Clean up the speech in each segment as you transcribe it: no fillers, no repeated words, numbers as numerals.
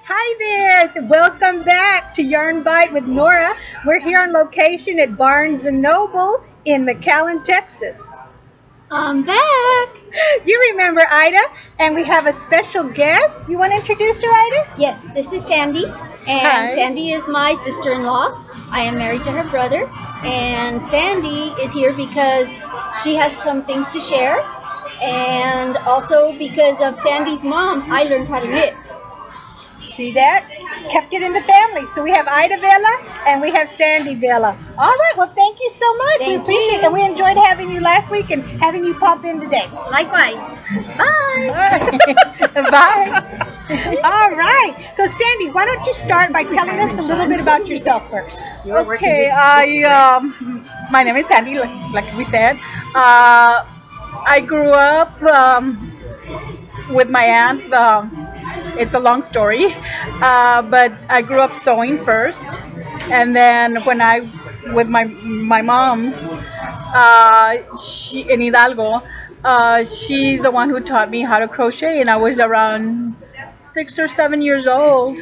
Hi there. Welcome back to Yarn Bite with Nora. We're here on location at Barnes & Noble in McAllen, Texas. I'm back. You remember Ida, and we have a special guest. You want to introduce her, Ida? Yes, this is Sandy, and Hi. Sandy is my sister-in-law. I am married to her brother, and Sandy is here because she has some things to share, and also because of Sandy's mom, I learned how to knit. See that? Kept it in the family. So we have Ida Vela and we have Sandy Vela. All right. Well, thank you so much. We Thank appreciate you. it. And we enjoyed having you last week and having you pop in today. Likewise. Bye. Bye. All right. So, Sandy, why don't you start by telling us a little bit about yourself first? Okay, my name is Sandy, like we said. I grew up with my aunt. It's a long story, but I grew up sewing first, and then with my mom, she in Hidalgo, she's the one who taught me how to crochet, and I was around 6 or 7 years old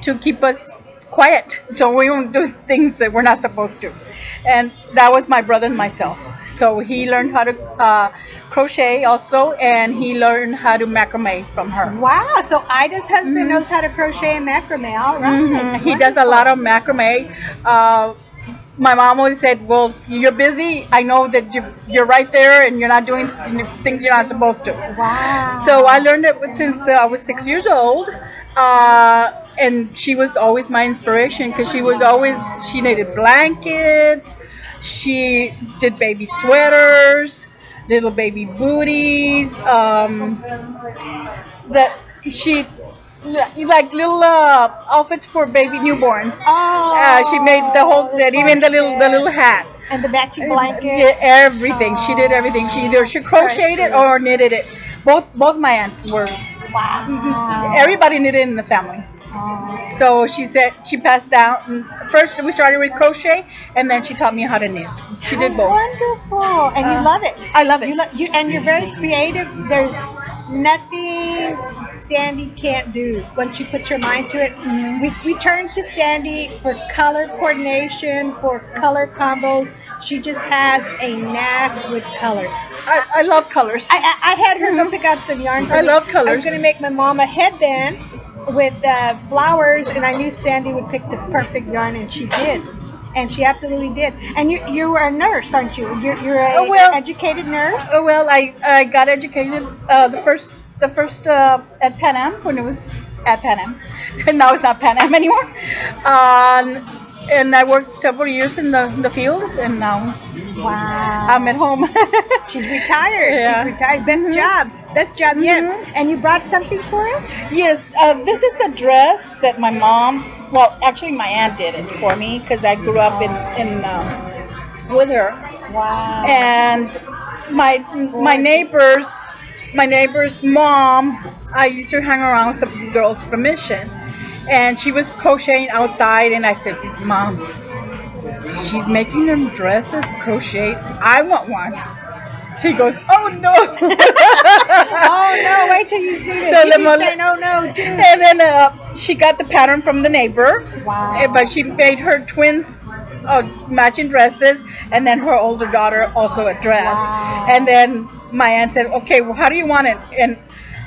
to keep us quiet so we won't do things that we're not supposed to. And that was my brother and myself. So he learned how to crochet also, and he learned how to macrame from her. Wow. So, Ida's husband knows how to crochet and macrame. All right. He does a lot of macrame. My mom always said, well, you're busy. I know that you're right there and you're not doing things you're not supposed to. Wow. So I learned it since I was 6 years old. And she was always my inspiration because she knitted blankets, she did baby sweaters, little baby booties, that she like little outfits for baby newborns. She made the whole set, even the little hat. And the matching blanket. Yeah, everything. She did everything. She crocheted it or knitted it. Both my aunts were. Wow. Everybody knitted in the family. So she said she passed down. First we started with crochet, and then she taught me how to knit. She did both. Wonderful. And you love it. I love it. And you're very creative. There's nothing Sandy can't do once she puts her mind to it. We turn to Sandy for color coordination, for color combos. She just has a knack with colors. I love colors. I had her go pick out some yarn for me. I love colors. I was going to make my mom a headband with flowers, and I knew Sandy would pick the perfect yarn, and she did. And she absolutely did. And you are a nurse, aren't you? You're an educated nurse? Oh, well, I got educated the first at Pan Am, when it was at Pan Am. And now it's not Pan Am anymore. And I worked several years in the field, and now I'm at home. She's retired. Yeah. She's retired. Best job yet. And you brought something for us? Yes, this is a dress that my mom, well, actually my aunt did it for me because I grew up in with her. Wow. And my neighbor's mom, I used to hang around with some girls from Mission, and she was crocheting outside, and I said, Mom, she's making them dresses crochet. I want one. She goes, oh no. Oh no, wait till you see this. So You keep saying, oh no, too. And then she got the pattern from the neighbor. Wow. But she made her twins matching dresses, and then her older daughter also a dress. Wow. And then my aunt said, okay, well, how do you want it? And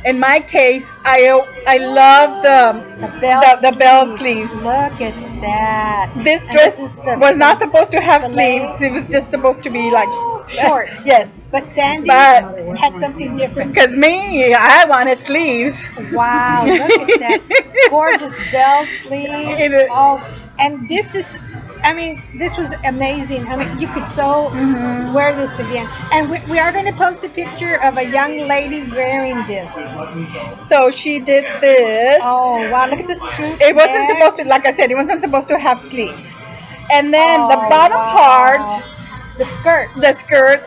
in my case, I love the bell sleeves. Look at that. This dress was not supposed to have sleeves. It was just supposed to be like short. Yes. But Sandy But- had something different. Because me, I wanted sleeves. Wow, look at that. Gorgeous bell sleeves. Oh, and this is, this was amazing. You could so wear this again. And we are going to post a picture of a young lady wearing this. So she did this. Oh, wow, look at the scoop. It wasn't there. supposed to, like I said, it wasn't supposed to have sleeves. And then the Oh, bottom wow. part, The skirt. the skirt,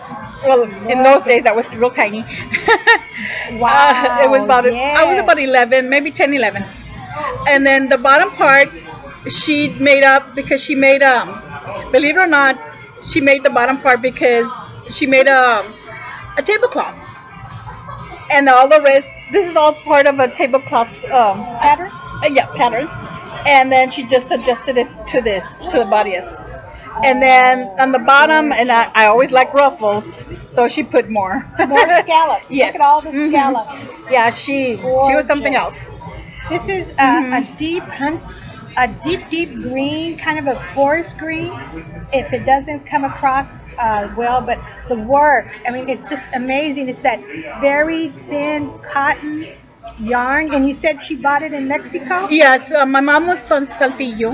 well, in those days I was real tiny. Wow. It was about, yes. I was about 11, maybe 10, 11. And then the bottom part, she made up because she made, believe it or not, she made the bottom part because she made a tablecloth. And all the rest, this is all part of a tablecloth Pattern? yeah, pattern, and then she just adjusted it to this, to the bodice. And then on the bottom, and I always like ruffles, so she put more. More scallops. Yes. Look at all the Mhm. scallops. Yeah, she was something Gorgeous. else. This is a deep green, kind of a forest green. If it doesn't come across well, but the work, I mean, it's just amazing. It's that very thin cotton yarn, and you said she bought it in Mexico? Yes, my mom was from Saltillo.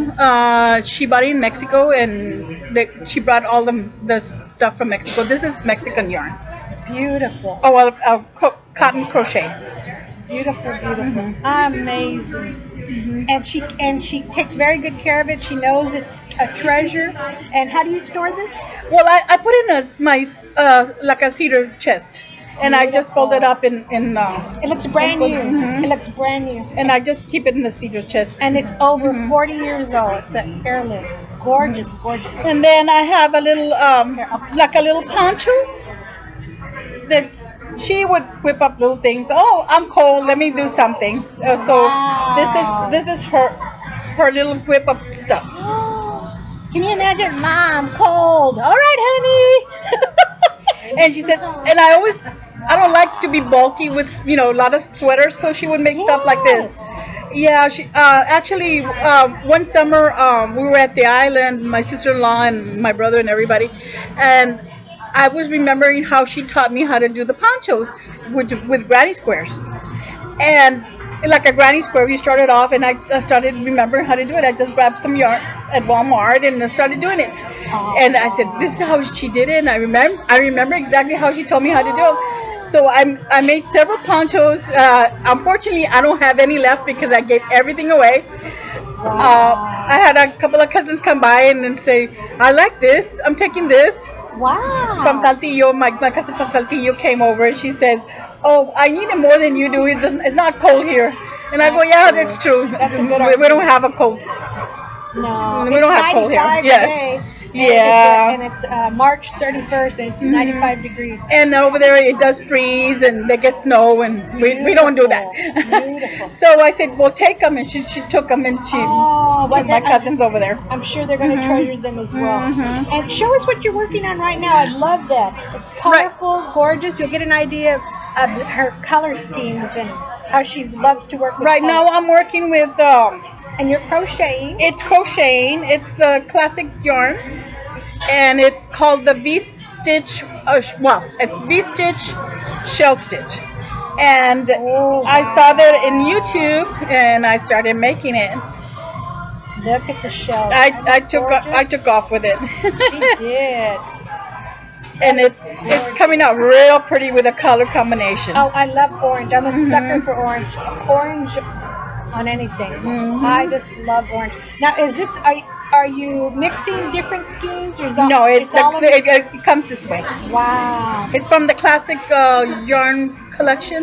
She bought it in Mexico, and she brought all the stuff from Mexico. This is Mexican yarn. Beautiful. Oh, well, cotton crochet. Beautiful, beautiful. Mhm. Amazing. And she takes very good care of it. She knows it's a treasure. And how do you store this? Well, I put in my like a cedar chest, and I just fold it up in It looks brand new. Mhm. It looks brand new. and I just keep it in the cedar chest. And it's over 40 years old. It's an heirloom. Gorgeous, gorgeous. And then I have a little like a little poncho that she would whip up little things. Oh, I'm cold. Let me do something. So Wow. this is her little whip up stuff. Can you imagine? Mom, cold. All right, honey. And she said, and I don't like to be bulky with a lot of sweaters, so she would make stuff like this. Yeah, she actually one summer we were at the island, my sister-in-law and my brother and everybody, and I was remembering how she taught me how to do the ponchos with granny squares. And like a granny square, you started off, and I started remembering how to do it. I just grabbed some yarn at Walmart and I started doing it. And I said, "This is how she did it." And I remember exactly how she told me how to do it. So I made several ponchos. Unfortunately, I don't have any left because I gave everything away. I had a couple of cousins come by and then say, "I like this. I'm taking this." Wow. From Saltillo, my cousin from Saltillo came over and she says, "Oh, I need it more than you do. It's not cold here." And I go, "Yeah, that's true. That's a good we don't have a cold. No. We don't have cold here." 95 Yes. today, Yeah. And it's March 31st, and it's 95 degrees. And over there it does freeze and they get snow, and we don't do that. Beautiful. So I said, "Well, take them," and she took them, and she Oh, took my cousins over there. I'm sure they're going to treasure them as well. Mhm. And show us what you're working on right now. I love that. It's colorful, gorgeous. You'll get an idea of her color schemes and how she loves to work with Right now colors. I'm working with And you're crocheting. it's crocheting. It's a classic yarn, and it's called the V-stitch. It's V-stitch shell stitch. And I saw that in YouTube, and I started making it. Look at the shells. I took off with it. She did. And it's coming out real pretty with a color combination. Oh, I love orange. I'm a Mhm. sucker for orange. Orange on anything. Mhm. I just love orange. Now, is this are you mixing different schemes or is all, No, it's all of it? it comes this way. Wow, It's from the classic yarn collection.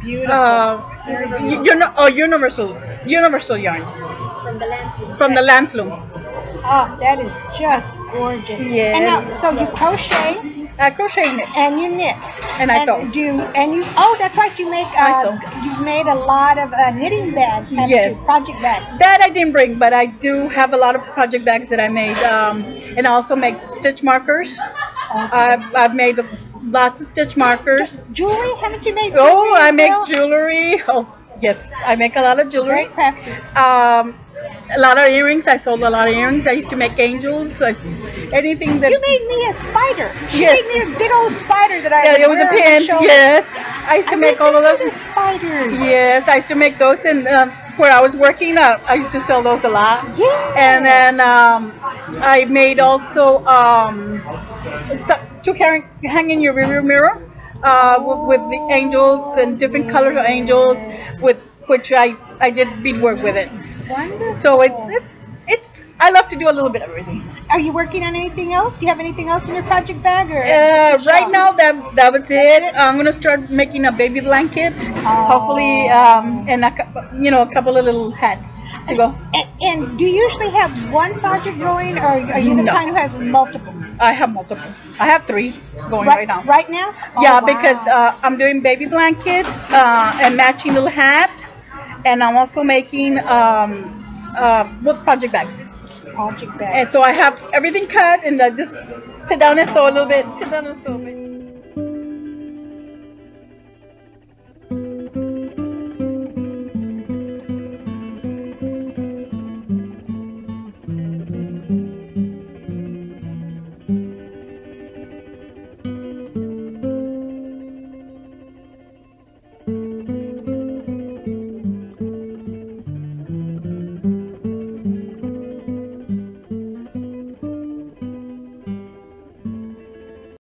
beautiful. Very beautiful. Universal yarns From the land. from the Landsloom. Oh, that is just gorgeous. Yes. And now, so you crochet Crocheting it. and you knit And I sew. Oh, that's right. You make. I sew. You've made a lot of knitting bags. Haven't Yes. you? Project bags. That I didn't bring, but I do have a lot of project bags that I made, and I also make stitch markers. I've made lots of stitch markers. Jewelry? Haven't you made? Oh, jewelry I as make well? jewelry. Oh, yes, I make a lot of jewelry. Very crafty. A lot of earrings. I sold a lot of earrings. I used to make angels. Anything that. You made me a spider. She Yes. made me a big old spider that I Yeah, it was a wear on my pin. shoulder. Yes, I used to make all of those. those. Spiders. Yes, I used to make those, and where I was working, I used to sell those a lot. Yes. And then I made also to hang in your rearview mirror with the angels and different colors of angels, with which I did beadwork with it. Wonderful. So it's I love to do a little bit of everything. Are you working on anything else? Do you have anything else in your project bag, or just the Right shop? now that was it. I'm gonna start making a baby blanket, hopefully, and a couple of little hats to go. And do you usually have one project going, or are you the No. kind who has multiple? I have multiple. I have 3 going right now. Right now? Oh, Yeah, wow. because I'm doing baby blankets and matching little hat, and I'm also making wood project bags. Project And bags. so I have everything cut, and I just sit down and sew a little bit. Sit down and sew a bit.